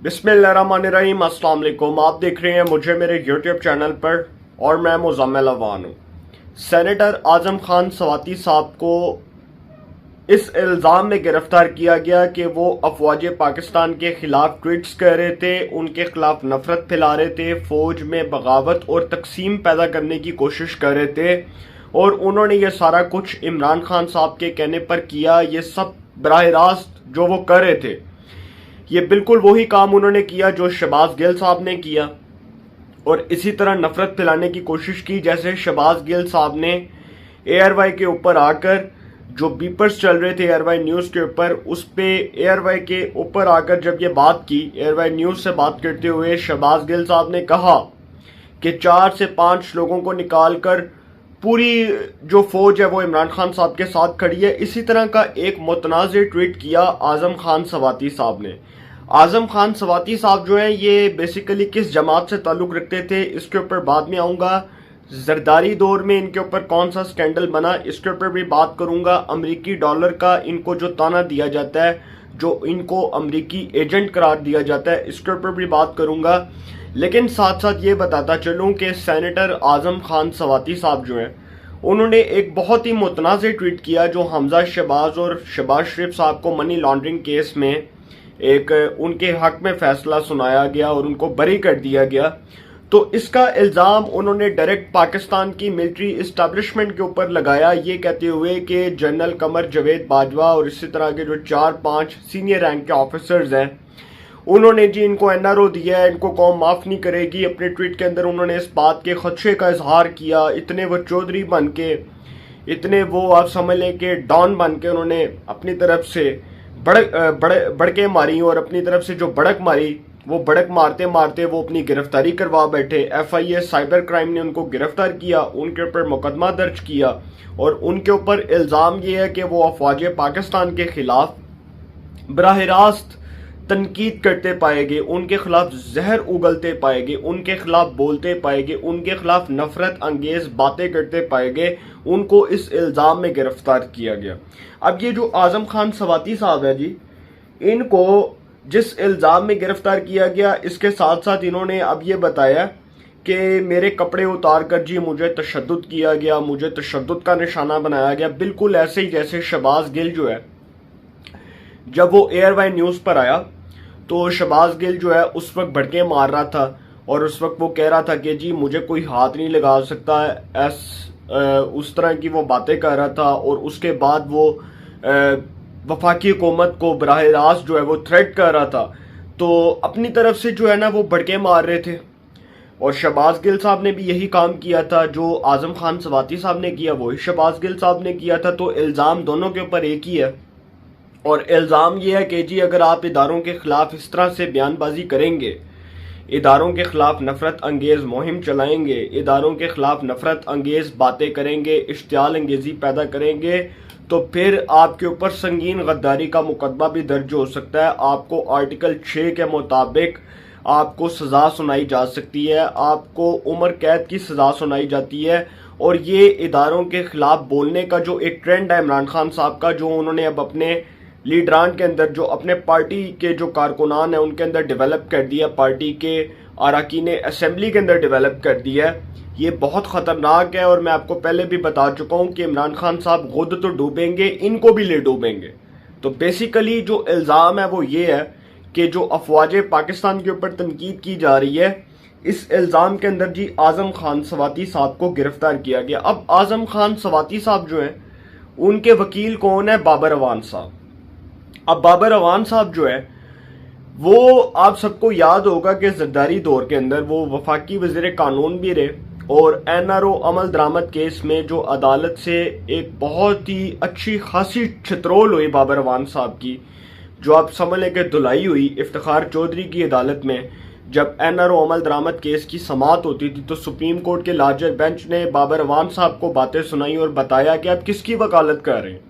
बिस्मिल्लाहिर्रहमानिर्रहीम। अस्सलाम वालेकुम। आप देख रहे हैं मुझे मेरे यूट्यूब चैनल पर और मैं मुज़म्मिल अवान हूँ। सेनेटर आज़म खान सवाती साहब को इस इल्ज़ाम में गिरफ्तार किया गया कि वो अफवाज पाकिस्तान के ख़िलाफ़ ट्वीट्स कर रहे थे, उनके ख़िलाफ़ नफ़रत फैला रहे थे, फ़ौज में बगावत और तकसीम पैदा करने की कोशिश कर रहे थे और उन्होंने ये सारा कुछ इमरान खान साहब के कहने पर किया। ये सब बराह रास्त जो वो कर रहे थे, ये बिल्कुल वही काम उन्होंने किया जो शहबाज गिल साहब ने किया और इसी तरह नफरत फैलाने की कोशिश की। जैसे शहबाज गिल साहब ने एआरवाई के ऊपर आकर जो बीपर्स चल रहे थे एआरवाई न्यूज़ के ऊपर, उस पे एआरवाई के ऊपर आकर जब ये बात की, एआरवाई न्यूज़ से बात करते हुए शहबाज गिल साहब ने कहा कि 4 से 5 लोगों को निकाल कर पूरी जो फौज है वो इमरान खान साहब के साथ खड़ी है। इसी तरह का एक मुतनाज़ ट्वीट किया आज़म खान सवाती साहब ने। आज़म खान सवाती साहब जो हैं ये बेसिकली किस जमात से ताल्लुक़ रखते थे इसके ऊपर बाद में आऊँगा। जरदारी दौर में इनके ऊपर कौन सा स्कैंडल बना इसके ऊपर भी बात करूँगा। अमरीकी डॉलर का इनको जो ताना दिया जाता है, जो इनको अमरीकी एजेंट करार दिया जाता है, इसके ऊपर भी बात करूँगा। लेकिन साथ साथ ये बताता चलूँ कि सेनेटर आज़म खान सवाती साहब जो हैं उन्होंने एक बहुत ही मुतनाज़ ट्वीट किया जो हमजा शहबाज और शहबाज शरीफ साहब को मनी लॉन्ड्रिंग केस में एक उनके हक में फैसला सुनाया गया और उनको बरी कर दिया गया। तो इसका इल्ज़ाम उन्होंने डायरेक्ट पाकिस्तान की मिलिट्री इस्टेब्लिशमेंट के ऊपर लगाया, ये कहते हुए कि जनरल कमर जावेद बाजवा और इसी तरह के जो 4-5 सीनियर रैंक के ऑफिसर्स हैं उन्होंने जी इनको एनआरओ दिया है, इनको कौम माफ़ नहीं करेगी। अपने ट्वीट के अंदर उन्होंने इस बात के खदशे का इजहार किया। इतने वो चौधरी बन के, इतने वो आप समझ लें कि डॉन बन के उन्होंने अपनी तरफ से बड़के मारी और अपनी तरफ से जो बड़क मारी, वो बड़क मारते मारते वो अपनी गिरफ्तारी करवा बैठे। FIA साइबर क्राइम ने उनको गिरफ्तार किया, उनके ऊपर मुकदमा दर्ज किया और उनके ऊपर इल्ज़ाम ये है कि वो अफवाज पाकिस्तान के खिलाफ बराह रास्त तनकीद करते पाए गए, उनके खिलाफ जहर उगलते पाए गए, उनके खिलाफ बोलते पाए गए, उनके खिलाफ नफरत अंगेज बातें करते पाए गए। उनको इस इल्ज़ाम में गिरफ्तार किया गया। अब ये जो आज़म खान सवाती साहब है जी, इनको जिस इल्ज़ाम में गिरफ्तार किया गया, इसके साथ साथ इन्होंने अब ये बताया कि मेरे कपड़े उतार कर जी मुझे तशद्दुद किया गया, मुझे तशद्दुद का निशाना बनाया गया। बिल्कुल ऐसे ही जैसे शहबाज गिल जो है, जब वो एआरवाई न्यूज़ पर आया तो शहबाज गिल जो है उस वक्त भड़के मार रहा था और उस वक्त वो कह रहा था कि जी मुझे कोई हाथ नहीं लगा सकता है, उस तरह की वो बातें कर रहा था। और उसके बाद वो वफाकी हुकूमत को बराह रास्त जो है वो थ्रेट कर रहा था। तो अपनी तरफ से जो है ना वो भड़के मार रहे थे और शहबाज गिल साहब ने भी यही काम किया था जो आज़म खान सवाती साहब ने किया, वही शहबाज गिल साहब ने किया था। तो इल्ज़ाम दोनों के ऊपर एक ही है और इल्ज़ाम ये है कि जी अगर आप इदारों के ख़िलाफ़ इस तरह से बयानबाजी करेंगे, इदारों के ख़िलाफ़ नफ़रत अंगेज़ मुहिम चलाएंगे, इदारों के ख़िलाफ़ नफ़रत अंगेज़ बातें करेंगे, इश्तियाल अंगेज़ी पैदा करेंगे, तो फिर आपके ऊपर संगीन गद्दारी का मुकदमा भी दर्ज हो सकता है। आपको आर्टिकल 6 के मुताबिक आपको सज़ा सुनाई जा सकती है, आपको उम्र कैद की सज़ा सुनाई जाती है। और ये इदारों के ख़िलाफ़ बोलने का जो एक ट्रेंड है इमरान खान साहब का, जो उन्होंने अब अपने लीडरान के अंदर, जो अपने पार्टी के जो कारकुनान हैं उनके अंदर डेवलप कर दिया, पार्टी के अरकान असेंबली के अंदर डेवलप कर दिया है, ये बहुत ख़तरनाक है। और मैं आपको पहले भी बता चुका हूँ कि इमरान खान साहब खुद तो डूबेंगे, इनको भी ले डूबेंगे। तो बेसिकली जो इल्ज़ाम है वो ये है कि जो अफवाज पाकिस्तान के ऊपर तनकीद की जा रही है, इस इल्ज़ाम के अंदर जी आज़म खान सवाती साहब को गिरफ्तार किया गया। अब आज़म खान सवाती साहब जो हैं उनके वकील कौन है? बाबर अवान साहब। अब बाबर अवान साहब जो है वो आप सबको याद होगा कि जरदारी दौर के अंदर वो वफाकी वज़ीर कानून भी रहे और NRO अमल दरामद केस में जो अदालत से एक बहुत ही अच्छी खासी छित्रोल हुई बाबर अवान साहब की, जो आप समझ लें कि धुलाई हुई इफ्तिखार चौधरी की अदालत में। जब NRO अमल दरामद केस की समाअत होती थी तो सुप्रीम कोर्ट के लार्जर बेंच ने बाबर अवान साहब को बातें सुनाई और बताया कि आप किसकी वकालत कर रहे हैं।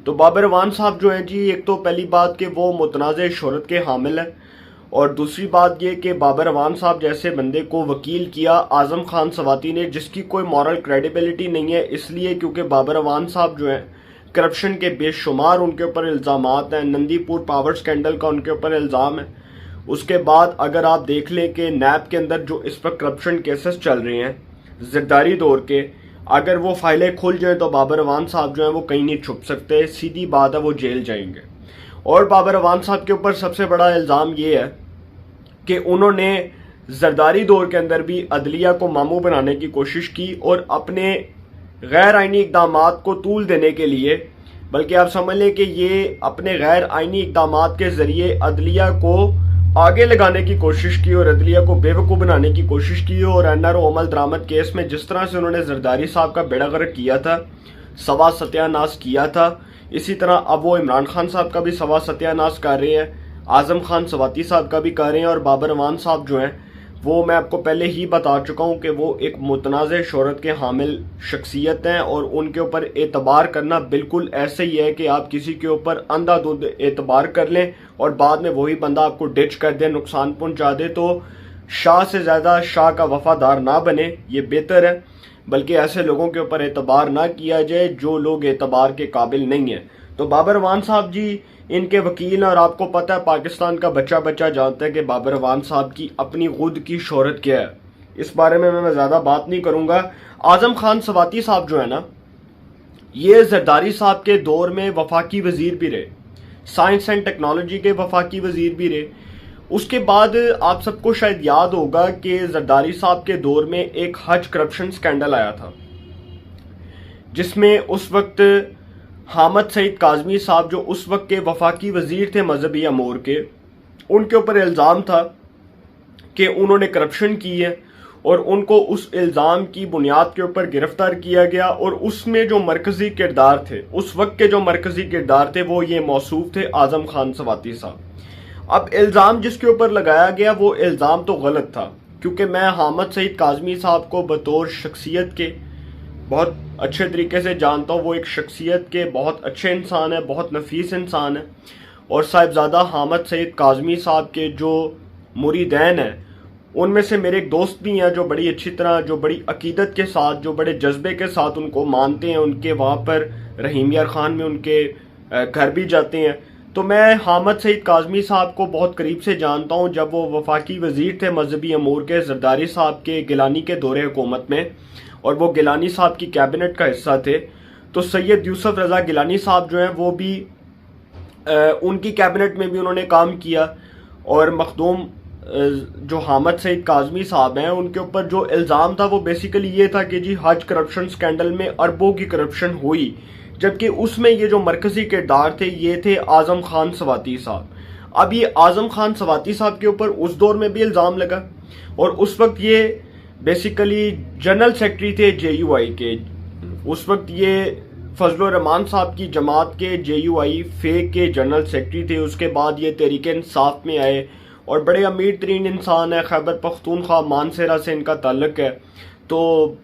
तो बाबर अवान साहब जो हैं जी, एक तो पहली बात कि वो मुतनाज़ शोहरत के हामिल हैं और दूसरी बात ये कि बाबर अवान साहब जैसे बंदे को वकील किया आज़म खान सवाती ने, जिसकी कोई मॉरल क्रेडिबिलिटी नहीं है, इसलिए क्योंकि बाबर अवान साहब जो हैं करप्शन के बेशुमार उनके ऊपर इल्ज़ामात हैं। नंदीपुर पावर स्कैंडल का उनके ऊपर इल्ज़ाम है اس کے بعد اگر آپ دیکھ لیں کہ نیب کے اندر جو اس وقت کرپشن کیسز چل رہے ہیں زرداری دور کے، اگر وہ فائلیں کھل جائیں تو بابر اعوان صاحب جو ہیں وہ کہیں نہیں چھپ سکتے، سیدھی بات ہے وہ جیل جائیں گے۔ اور بابر اعوان صاحب کے اوپر سب سے بڑا الزام یہ ہے کہ انہوں نے زرداری دور کے اندر بھی عدلیہ کو ماموں بنانے کی کوشش کی اور اپنے غیر آئینی اقدامات کو طول دینے کے لیے، بلکہ آپ سمجھ لیں کہ یہ اپنے غیر آئینی اقدامات کے ذریعے عدلیہ کو آگے لگانے کی کوشش کی اور عدلیہ کو بے وقوف بنانے کی کوشش کی۔ اور NRO عمل درآمد کیس میں جس طرح سے انہوں نے زرداری صاحب کا بیڑا غرق کیا تھا، سوا ستیہ ناش کیا تھا، اسی طرح اب وہ عمران خان صاحب کا بھی سوا ستیہ ناش کر رہے ہیں، اعظم خان سواتی صاحب کا بھی کر رہے ہیں، اور بابر اعوان صاحب جو ہیں وہ میں آپ کو پہلے ہی بتا چکا ہوں کہ وہ ایک متنازع شہرت کے حامل شخصیت ہیں، اور ان کے اوپر اعتبار کرنا بالکل ایسے ہی ہے کہ آپ کسی کے اوپر اندھا دھند اعتبار کر لیں اور بعد میں وہی بندہ آپ کو ڈچ کر دے، نقصان پہنچا دے۔ تو شاہ سے زیادہ شاہ کا وفادار نہ بنے، یہ بہتر ہے، بلکہ ایسے لوگوں کے اوپر اعتبار نہ کیا جائے جو لوگ اعتبار کے قابل نہیں ہیں۔ تو بابر اعوان صاحب جی ان کے وکیل ہیں، اور آپ کو پتہ ہے پاکستان کا بچہ بچہ جانتا ہے کہ بابر اعوان صاحب کی اپنی خود کی شہرت کیا ہے۔ اس بارے میں زیادہ بات نہیں کروں گا۔ اعظم خان سواتی صاحب جو ہے نا، یہ زرداری صاحب کے دور میں وفاقی وزیر بھی رہے، سائنس اینڈ ٹیکنالوجی کے وفاقی وزیر بھی رہے۔ اس کے بعد آپ سب کو شاید یاد ہوگا کہ زرداری صاحب کے دور میں ایک حج کرپشن سکینڈل آیا تھا، جس میں اس وقت حامد سعید کاظمی صاحب جو اس وقت کے وفاقی وزیر تھے مذہبی امور کے، ان کے اوپر الزام تھا کہ انہوں نے کرپشن کی ہے، اور ان کو اس الزام کی بنیاد کے اوپر گرفتار کیا گیا، اور اس میں جو مرکزی کردار تھے، اس وقت کے جو مرکزی کردار تھے وہ یہ موصوف تھے اعظم خان سواتی صاحب۔ اب الزام جس کے اوپر لگایا گیا وہ الزام تو غلط تھا، کیونکہ میں حامد سعید کاظمی صاحب کو بطور شخصیت کے بہت اچھے طریقے سے جانتا ہوں، وہ ایک شخصیت کے بہت اچھے انسان ہے، بہت نفیس انسان ہے، اور صاحبزادہ حامد سعید کاظمی صاحب کے جو مریدین ہیں ان میں سے میرے ایک دوست بھی ہیں جو بڑی اچھی طرح، جو بڑی عقیدت کے ساتھ، جو بڑے جذبے کے ساتھ ان کو مانتے ہیں، ان کے وہاں پر رحیم یار خان میں ان کے گھر بھی جاتے ہیں۔ تو میں حامد سعید کاظمی صاحب کو بہت قریب سے جانتا ہوں، جب وہ وفاقی وزیر تھے مذہبی امور کے زرداری صاحب کے گیلانی کے دور حکومت میں، اور وہ گیلانی صاحب کی کیبنٹ کا حصہ تھے۔ تو سید یوسف رضا گیلانی صاحب جو ہیں وہ بھی ان کی کیبنٹ میں بھی انہوں نے کام کیا، اور مخدوم جو حامد سعید کاظمی صاحب ہیں ان کے اوپر جو الزام تھا وہ بیسیکلی یہ تھا کہ جی حج کرپشن سکینڈل میں اربوں کی کرپشن ہوئی، جبکہ اس میں یہ جو مرکزی کردار تھے یہ تھے اعظم خان سواتی صاحب۔ اب یہ اعظم خان سواتی صاحب کے اوپر اس دور میں بھی الزام لگا، اور اس وقت یہ بیسیکلی جنرل سیکرٹری تھے JUI کے، اس وقت یہ فضل الرحمان صاحب کی جماعت کے JUI فیک کے جنرل سیکرٹری تھے۔ اس کے بعد یہ تحریک انصاف میں آئے، اور بڑے امیر ترین انسان ہے، خیبر پختونخوا مانسہرہ سے ان کا تعلق ہے، تو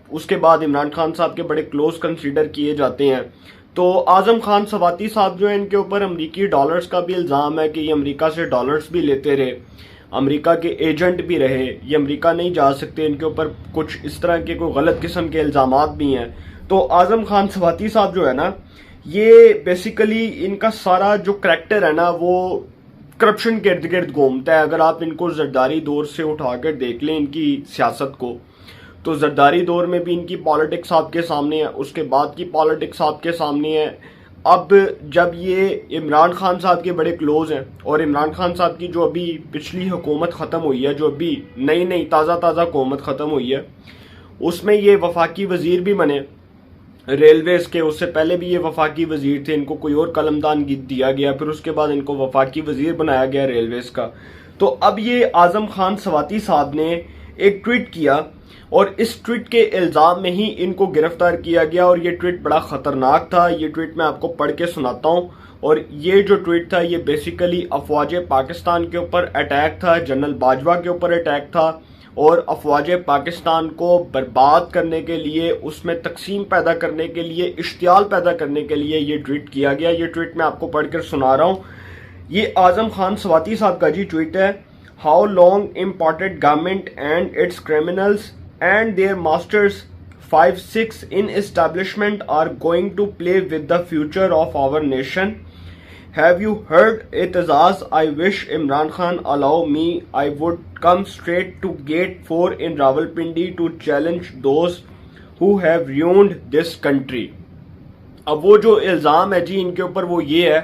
اس کے بعد عمران خان صاحب کے بڑے کلوز کنسیڈر کیے جاتے ہیں۔ تو اعظم خان سواتی صاحب جو ہیں ان کے اوپر امریکی ڈالرز کا بھی الزام ہے کہ یہ امریکہ سے ڈالرز بھی لیتے رہے، امریکہ کے ایجنٹ بھی رہے، یہ امریکہ نہیں جا سکتے، ان کے اوپر کچھ اس طرح کے کوئی غلط قسم کے الزامات بھی ہیں۔ تو اعظم خان سواتی صاحب جو ہے نا، یہ بیسیکلی ان کا سارا جو کریکٹر ہے نا وہ کرپشن کے ارد گرد گھومتا ہے۔ اگر آپ ان کو زرداری دور سے اٹھا کر دیکھ لیں ان کی سیاست کو، تو زرداری دور میں بھی ان کی پالیٹکس آپ کے سامنے ہے، اس کے بعد کی پالیٹکس آپ کے سامنے ہے۔ اب جب یہ عمران خان صاحب کے بڑے کلوز ہیں، اور عمران خان صاحب کی جو ابھی پچھلی حکومت ختم ہوئی ہے، جو ابھی نئی تازہ حکومت ختم ہوئی ہے، اس میں یہ وفاقی وزیر بھی بنے ریلویز کے، اس سے پہلے بھی یہ وفاقی وزیر تھے، ان کو کوئی اور قلمدان دیا گیا، پھر اس کے بعد ان کو وفاقی وزیر بنایا گیا ریلویز کا۔ تو اب یہ اعظم خان سواتی صاحب نے ایک ٹویٹ کیا، اور اس ٹویٹ کے الزام میں ہی ان کو گرفتار کیا گیا، اور یہ ٹویٹ بڑا خطرناک تھا۔ یہ ٹویٹ میں آپ کو پڑھ کے سناتا ہوں، اور یہ جو ٹویٹ تھا یہ بیسیکلی افواج پاکستان کے اوپر اٹیک تھا، جنرل باجوہ کے اوپر اٹیک تھا، اور افواج پاکستان کو برباد کرنے کے لیے، اس میں تقسیم پیدا کرنے کے لیے، اشتعال پیدا کرنے کے لیے یہ ٹویٹ کیا گیا۔ یہ ٹویٹ میں آپ کو پڑھ کر سنا رہا ہوں۔ یہ اعظم خان سواتی صاحب کا جی ٹویٹ ہے: how long imported government and its criminals and their masters 5-6 in establishment are going to play with the future of our nation. Have you heard Etazaz? I wish Imran Khan allow me. I would come straight to Gate 4 in Rawalpindi to challenge those who have ruined this country. अब वो जो इल्ज़ाम है जी इनके ऊपर वो ये है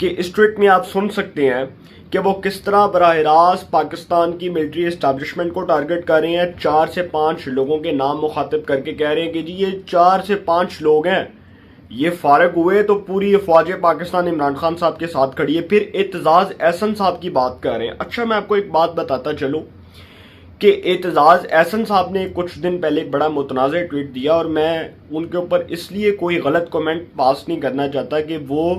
कि इस ट्वीट में आप सुन सकते हैं कि वो किस तरह बराह रास्त पाकिस्तान की मिलिट्री इस्टेब्लिशमेंट को टारगेट कर रहे हैं। 4 से 5 लोगों के नाम मुखातिब करके कह रहे हैं कि जी ये 4 से 5 लोग हैं, ये फारग हुए तो पूरी फौज पाकिस्तान इमरान खान साहब के साथ खड़ी है। फिर एतजाज एहसन साहब की बात कर रहे हैं। अच्छा, मैं आपको एक बात बताता चलूं कि एतजाज एहसन साहब ने कुछ दिन पहले एक बड़ा मुतनाज़ ट्वीट दिया और मैं उनके ऊपर इसलिए कोई गलत कमेंट पास नहीं करना चाहता कि वो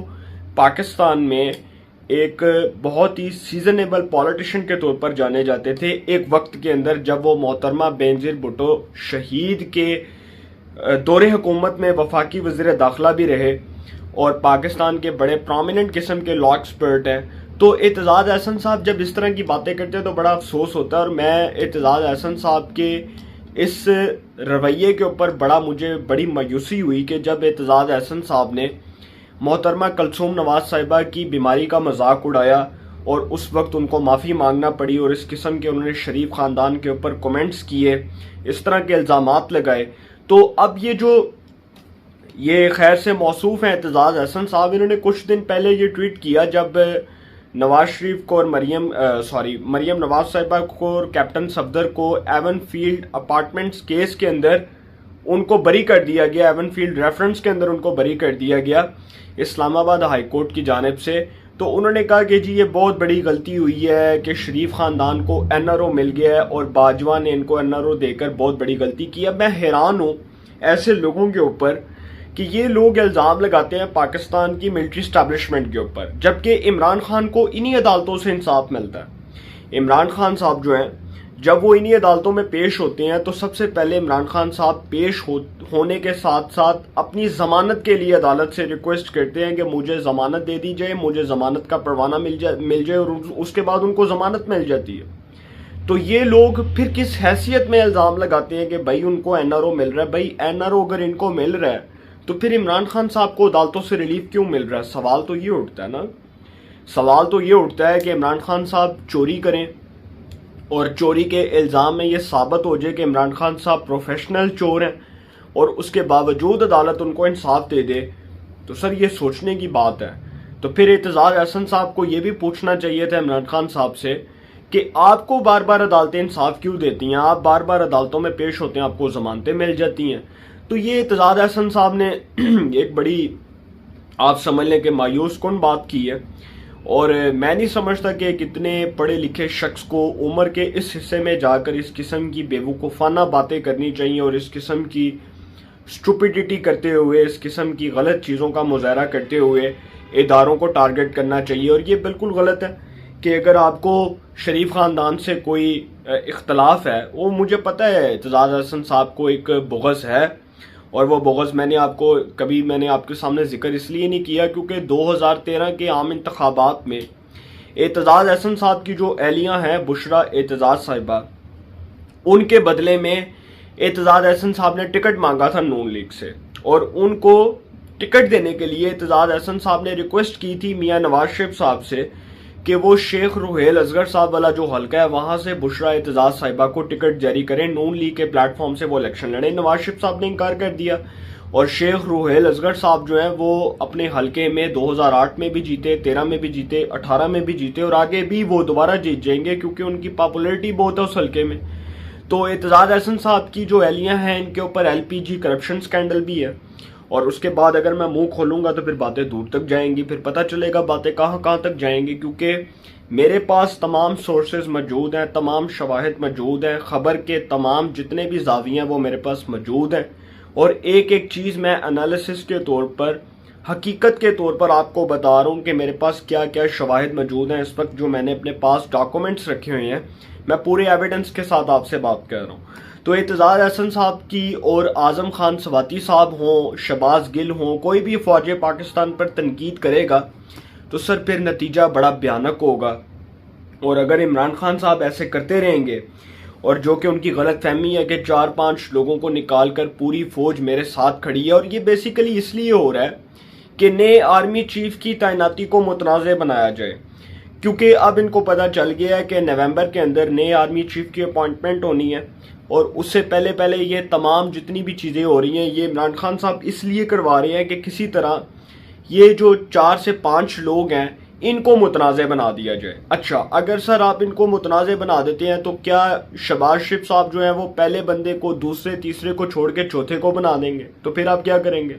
पाकिस्तान में एक बहुत ही सीजनेबल पॉलिटिशियन के तौर पर जाने जाते थे एक वक्त के अंदर, जब वो मोहतरमा बेनज़ीर भुट्टो शहीद के दौरे हुकूमत में वफाकी वज़ीर दाखिला भी रहे और पाकिस्तान के बड़े प्रोमिनेंट किस्म के लॉ एक्सपर्ट हैं। तो एतजाज एहसन साहब जब इस तरह की बातें करते हैं तो बड़ा अफसोस होता है और मैं एतजाज एहसन साहब के इस रवैये के ऊपर मुझे बड़ी मायूसी हुई कि जब एतजाज एहसन साहब ने मोहतरमा कलसूम नवाज साहिबा की बीमारी का मजाक उड़ाया और उस वक्त उनको माफ़ी मांगना पड़ी और इस किस्म के उन्होंने शरीफ ख़ानदान के ऊपर कमेंट्स किए, इस तरह के इल्ज़ामात लगाए। तो अब ये खैर से मौसूफ हैं एतजाज एहसन साहब, इन्होंने कुछ दिन पहले ये ट्वीट किया जब नवाज शरीफ को और मरियम नवाज साहिबा को और कैप्टन सफदर को एवन फील्ड अपार्टमेंट्स केस के अंदर उनको बरी कर दिया गया, एवन फील्ड रेफरेंस के अंदर उनको बरी कर दिया गया इस्लामाबाद हाई कोर्ट की जानिब से। तो उन्होंने कहा कि जी ये बहुत बड़ी गलती हुई है कि शरीफ ख़ानदान को NRO मिल गया है और बाजवा ने इनको NRO देकर बहुत बड़ी गलती की है। मैं हैरान हूँ ऐसे लोगों के ऊपर कि ये लोग इल्ज़ाम लगाते हैं पाकिस्तान की मिलिट्री स्टैब्लिशमेंट के ऊपर, जबकि इमरान खान को इन्हीं अदालतों से इंसाफ मिलता है। इमरान खान साहब जो हैं जब वो इन्हीं अदालतों में पेश होते हैं तो सबसे पहले इमरान खान साहब पेश होने के साथ साथ अपनी ज़मानत के लिए अदालत से रिक्वेस्ट करते हैं कि मुझे ज़मानत दे दी जाए, मुझे ज़मानत का परवाना मिल जाए और उसके बाद उनको ज़मानत मिल जाती है। तो ये लोग फिर किस हैसियत में इल्ज़ाम लगाते हैं कि भाई उनको NRO मिल रहा है। भाई NRO अगर इनको मिल रहा है तो फिर इमरान खान साहब को अदालतों से रिलीफ क्यों मिल रहा है? सवाल तो ये उठता है ना, सवाल तो ये उठता है कि इमरान खान साहब चोरी करें और चोरी के इल्ज़ाम में ये साबित हो जाए कि इमरान खान साहब प्रोफेशनल चोर हैं और उसके बावजूद अदालत उनको इंसाफ दे दे, तो सर ये सोचने की बात है। तो फिर एतजाज एहसन साहब को ये भी पूछना चाहिए था इमरान खान साहब से कि आपको बार बार अदालतें इंसाफ क्यों देती हैं, आप बार बार अदालतों में पेश होते हैं, आपको जमानतें मिल जाती हैं। तो ये एतजाज एहसन साहब ने एक बड़ी आप समझ लें कि मायूस कुन बात की है और मैं नहीं समझता कि कितने पढ़े लिखे शख्स को उम्र के इस हिस्से में जाकर इस किस्म की बेवकूफ़ाना बातें करनी चाहिए और इस किस्म की स्टूपिडिटी करते हुए, इस किस्म की गलत चीज़ों का मुजाहरा करते हुए इदारों को टारगेट करना चाहिए। और ये बिल्कुल गलत है कि अगर आपको शरीफ ख़ानदान से कोई इख्तलाफ है, वो मुझे पता है एतजाज एहसन साहब को एक बुग़्ज़ है और वो बुग़्ज़ मैंने आपके सामने जिक्र इसलिए नहीं किया क्योंकि 2013 के आम इंतखाबात में एतजाज एहसन साहब की जो एहलियाँ हैं बुशरा एतजाज साहिबा, उनके बदले में एतजाज एहसन साहब ने टिकट मांगा था नून लीग से और उनको टिकट देने के लिए एतजाज एहसन साहब ने रिक्वेस्ट की थी मियाँ नवाज शरीफ साहब से कि वो शेख रुहेल असगर साहब वाला जो हल्का है वहां से बुशरा एतजाज साहिबा को टिकट जारी करें, नून लीग के प्लेटफॉर्म से वो इलेक्शन लड़े। नवाज शरीफ साहब ने इनकार कर दिया और शेख रुहेल असगर साहब जो हैं वो अपने हल्के में 2008 में भी जीते, 13 में भी जीते, 18 में भी जीते और आगे भी वो दोबारा जीत जाएंगे क्योंकि उनकी पॉपुलैरिटी बहुत है उस हल्के में। तो एतजाज एहसन साहब की जो एहलियाँ हैं इनके ऊपर LPG करप्शन स्कैंडल भी है और उसके बाद अगर मैं मुंह खोलूंगा तो फिर बातें दूर तक जाएंगी, फिर पता चलेगा बातें कहाँ तक जाएंगी क्योंकि मेरे पास तमाम सोर्सेज मौजूद हैं, तमाम शवाहिद मौजूद हैं, खबर के तमाम जितने भी ज़ाविये हैं वो मेरे पास मौजूद हैं और एक एक चीज़ मैं एनालिसिस के तौर पर, हकीकत के तौर पर आपको बता रहा हूँ कि मेरे पास क्या क्या शवाहिद मौजूद हैं। इस वक्त जो मैंने अपने पास डॉक्यूमेंट्स रखे हुए हैं, मैं पूरे एविडेंस के साथ आपसे बात कर रहा हूँ। तो एतजाज एहसन साहब की और आज़म खान सवाती साहब हों, शहबाज गिल हों, कोई भी फ़ौज पाकिस्तान पर तनकीद करेगा तो सर फिर नतीजा बड़ा भयानक होगा। और अगर इमरान खान साहब ऐसे करते रहेंगे और जो कि उनकी गलत फहमी है कि 4-5 लोगों को निकाल कर पूरी फ़ौज मेरे साथ खड़ी है, और ये बेसिकली इसलिए हो रहा है کہ نئے آرمی چیف کی تعیناتی کو متنازع بنایا جائے، کیونکہ اب ان کو پتہ چل گیا ہے کہ نومبر کے اندر نئے آرمی چیف کی اپوائنٹمنٹ ہونی ہے، اور اس سے پہلے یہ تمام جتنی بھی چیزیں ہو رہی ہیں یہ عمران خان صاحب اس لیے کروا رہے ہیں کہ کسی طرح یہ جو 4 سے 5 لوگ ہیں ان کو متنازع بنا دیا جائے۔ اچھا، اگر سر آپ ان کو متنازع بنا دیتے ہیں تو کیا شہباز شریف صاحب جو ہیں وہ پہلے بندے کو دوسرے تیسرے کو چھوڑ کے چوتھے کو بنا دیں گے؟ تو پھر آپ کیا کریں گے؟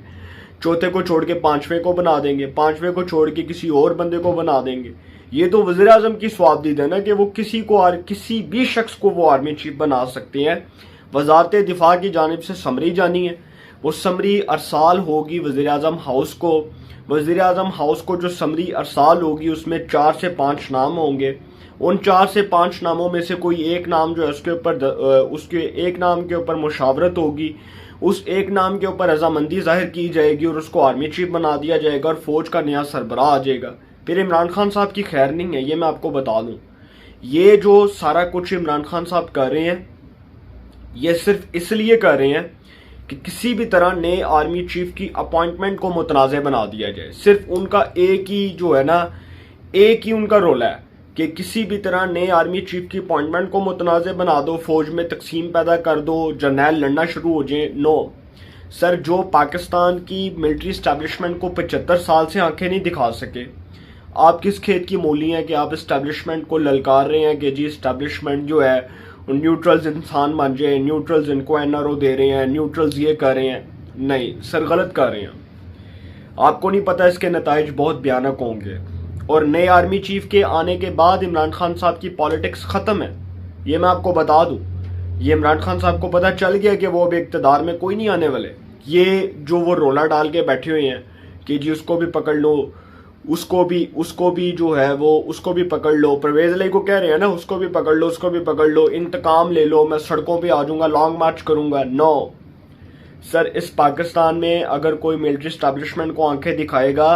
چوتھے کو چھوڑ کے پانچویں کو بنا دیں گے، پانچویں کو چھوڑ کے کسی اور بندے کو بنا دیں گے۔ یہ تو وزیر اعظم کی صوابدید ہے نا کہ وہ کسی بھی شخص کو وہ آرمی چیف بنا سکتے ہیں۔ وزارت دفاع کی جانب سے سمری جانی ہے، وہ سمری ارسال ہوگی وزیر اعظم ہاؤس کو۔ وزیر اعظم ہاؤس کو جو سمری ارسال ہوگی اس میں 4 سے 5 نام ہوں گے۔ ان 4 سے 5 ناموں میں سے کوئی ایک نام جو ہے اس کے ایک نام کے اوپر مشاورت ہوگی، اس ایک نام کے اوپر رضامندی ظاہر کی جائے گی اور اس کو آرمی چیف بنا دیا جائے گا اور فوج کا نیا سربراہ آ جائے گا۔ پھر عمران خان صاحب کی خیر نہیں ہے، یہ میں آپ کو بتا دوں۔ یہ جو سارا کچھ عمران خان صاحب کر رہے ہیں یہ صرف اس لیے کر رہے ہیں کہ کسی بھی طرح نئے آرمی چیف کی اپوائنٹمنٹ کو متنازع بنا دیا جائے۔ صرف ان کا ایک ہی ان کا رول ہے کہ کسی بھی طرح نئے آرمی چیف کی اپوائنٹمنٹ کو متنازع بنا دو، فوج میں تقسیم پیدا کر دو، جرنیل لڑنا شروع ہو جائیں۔ نو سر، جو پاکستان کی ملٹری اسٹیبلشمنٹ کو 75 سال سے آنکھیں نہیں دکھا سکے، آپ کس کھیت کی مولی ہیں کہ آپ اسٹیبلشمنٹ کو للکار رہے ہیں کہ جی اسٹیبلشمنٹ جو ہے نیوٹرلز انسان بن جائے، نیوٹرلز ان کو این آر او دے رہے ہیں، نیوٹرلز یہ کر رہے ہیں۔ نہیں سر، غلط کر رہے ہیں۔ آپ کو نہیں پتہ اس کے نتائج بہت بھیانک ہوں گے، اور نئے آرمی چیف کے آنے کے بعد عمران خان صاحب کی پالیٹکس ختم ہے، یہ میں آپ کو بتا دوں۔ یہ عمران خان صاحب کو پتہ چل گیا کہ وہ اب اقتدار میں کوئی نہیں آنے والے۔ یہ جو وہ رولا ڈال کے بیٹھے ہوئے ہیں کہ جی اس کو بھی پکڑ لو، اس کو بھی جو ہے وہ اس کو بھی پکڑ لو، پرویز علی کو کہہ رہے ہیں نا اس کو بھی پکڑ لو، اس کو بھی پکڑ لو، انتقام لے لو، میں سڑکوں پہ آ جاؤں گا، لانگ مارچ کروں گا۔ نو سر، اس پاکستان میں اگر کوئی ملٹری اسٹیبلشمنٹ کو آنکھیں دکھائے گا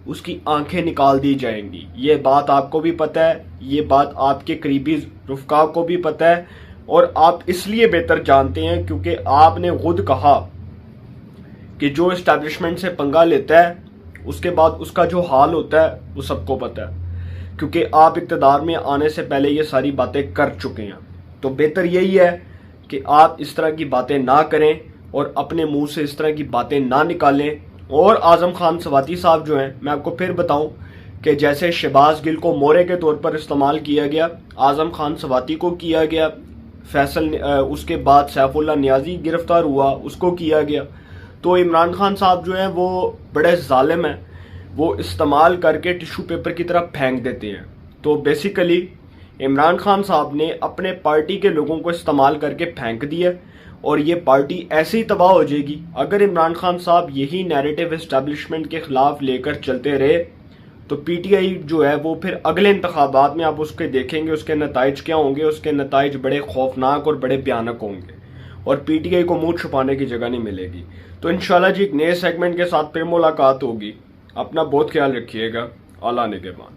اس کی آنکھیں نکال دی جائیں گی۔ یہ بات آپ کو بھی پتہ ہے، یہ بات آپ کے قریبی رفقا کو بھی پتہ ہے، اور آپ اس لیے بہتر جانتے ہیں کیونکہ آپ نے خود کہا کہ جو اسٹیبلشمنٹ سے پنگا لیتا ہے اس کے بعد اس کا جو حال ہوتا ہے وہ سب کو پتہ ہے، کیونکہ آپ اقتدار میں آنے سے پہلے یہ ساری باتیں کر چکے ہیں۔ تو بہتر یہی ہے کہ آپ اس طرح کی باتیں نہ کریں اور اپنے منہ سے اس طرح کی باتیں نہ نکالیں۔ اور اعظم خان سواتی صاحب جو ہیں، میں آپ کو پھر بتاؤں کہ جیسے شہباز گل کو مورے کے طور پر استعمال کیا گیا، اعظم خان سواتی کو کیا گیا، اس کے بعد سیف اللہ نیازی گرفتار ہوا، اس کو کیا گیا۔ تو عمران خان صاحب جو ہیں وہ بڑے ظالم ہیں، وہ استعمال کر کے ٹیشو پیپر کی طرح پھینک دیتے ہیں۔ تو بیسیکلی عمران خان صاحب نے اپنے پارٹی کے لوگوں کو استعمال کر کے پھینک دیا، اور یہ پارٹی ایسے ہی تباہ ہو جائے گی اگر عمران خان صاحب یہی نیریٹو اسٹیبلشمنٹ کے خلاف لے کر چلتے رہے۔ تو پی ٹی آئی جو ہے وہ پھر اگلے انتخابات میں آپ اس کے دیکھیں گے اس کے نتائج کیا ہوں گے، اس کے نتائج بڑے خوفناک اور بڑے بھیانک ہوں گے، اور پی ٹی آئی کو منہ چھپانے کی جگہ نہیں ملے گی۔ تو انشاءاللہ جی ایک نئے سیگمنٹ کے ساتھ پھر ملاقات ہوگی۔ اپنا بہت خیال رکھیے گا۔ اعلیٰ نگہبان۔